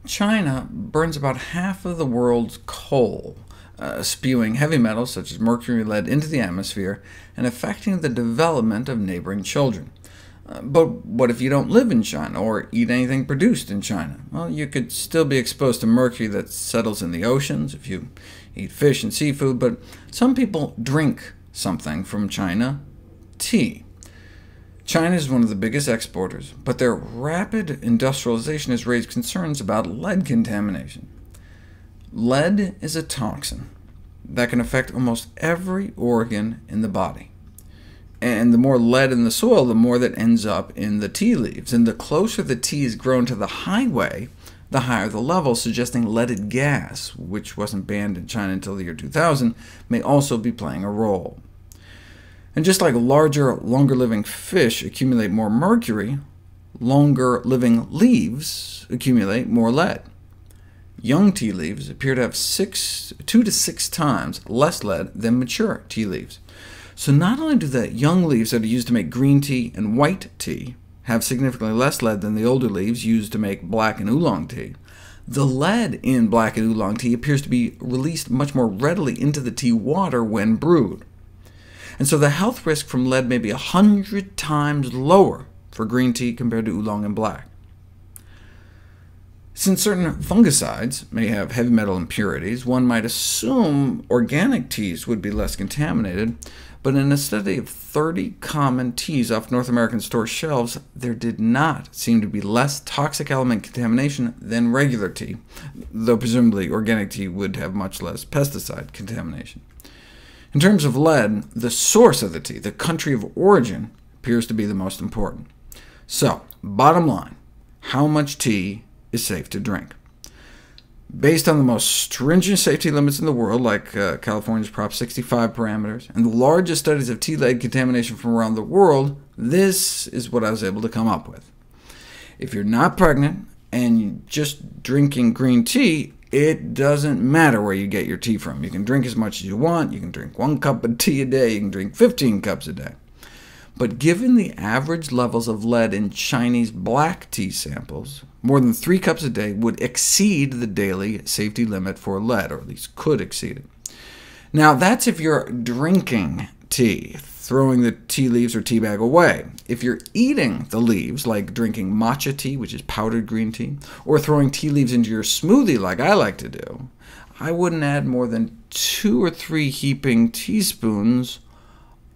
China burns about half of the world's coal, spewing heavy metals such as mercury and lead into the atmosphere, and affecting the development of neighboring children. But what if you don't live in China, or eat anything produced in China? Well, you could still be exposed to mercury that settles in the oceans if you eat fish and seafood, but some people drink something from China: tea. China is one of the biggest exporters, but their rapid industrialization has raised concerns about lead contamination. Lead is a toxin that can affect almost every organ in the body. And the more lead in the soil, the more that ends up in the tea leaves. And the closer the tea is grown to the highway, the higher the level, suggesting leaded gas, which wasn't banned in China until the year 2000, may also be playing a role. And just like larger, longer-living fish accumulate more mercury, longer-living leaves accumulate more lead. Young tea leaves appear to have 2 to 6 times less lead than mature tea leaves. So not only do the young leaves that are used to make green tea and white tea have significantly less lead than the older leaves used to make black and oolong tea, the lead in black and oolong tea appears to be released much more readily into the tea water when brewed. And so the health risk from lead may be 100 times lower for green tea compared to oolong and black. Since certain fungicides may have heavy metal impurities, one might assume organic teas would be less contaminated, but in a study of 30 common teas off North American store shelves, there did not seem to be less toxic element contamination than regular tea, though presumably organic tea would have much less pesticide contamination. In terms of lead, the source of the tea, the country of origin, appears to be the most important. So, bottom line, how much tea is safe to drink? Based on the most stringent safety limits in the world, like California's Prop 65 parameters, and the largest studies of tea lead contamination from around the world, this is what I was able to come up with. If you're not pregnant and you're just drinking green tea, it doesn't matter where you get your tea from. You can drink as much as you want, you can drink 1 cup of tea a day, you can drink 15 cups a day. But given the average levels of lead in Chinese black tea samples, more than 3 cups a day would exceed the daily safety limit for lead, or at least could exceed it. Now, that's if you're drinking tea, throwing the tea leaves or tea bag away. If you're eating the leaves, like drinking matcha tea, which is powdered green tea, or throwing tea leaves into your smoothie like I like to do, I wouldn't add more than 2 or 3 heaping teaspoons,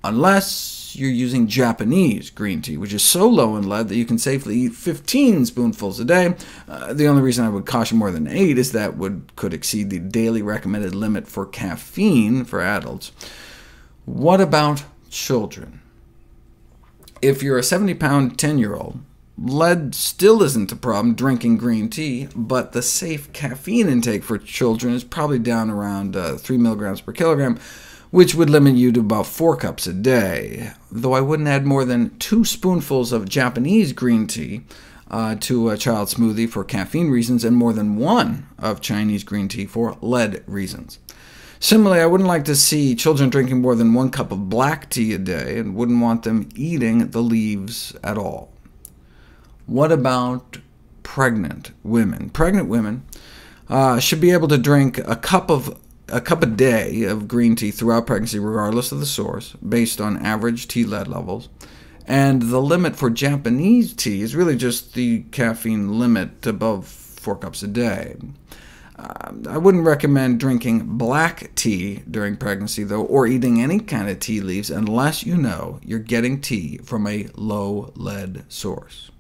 unless you're using Japanese green tea, which is so low in lead that you can safely eat 15 spoonfuls a day. The only reason I would caution more than 8 is that could exceed the daily recommended limit for caffeine for adults. What about children? If you're a 70-pound 10-year-old, lead still isn't a problem drinking green tea, but the safe caffeine intake for children is probably down around 3 milligrams per kilogram, which would limit you to about 4 cups a day, though I wouldn't add more than 2 spoonfuls of Japanese green tea to a child's smoothie for caffeine reasons, and more than 1 of Chinese green tea for lead reasons. Similarly, I wouldn't like to see children drinking more than 1 cup of black tea a day, and wouldn't want them eating the leaves at all. What about pregnant women? Pregnant women should be able to drink a cup a day of green tea throughout pregnancy, regardless of the source, based on average tea lead levels. And the limit for Japanese tea is really just the caffeine limit above 4 cups a day. I wouldn't recommend drinking black tea during pregnancy, though, or eating any kind of tea leaves, unless you know you're getting tea from a low lead source.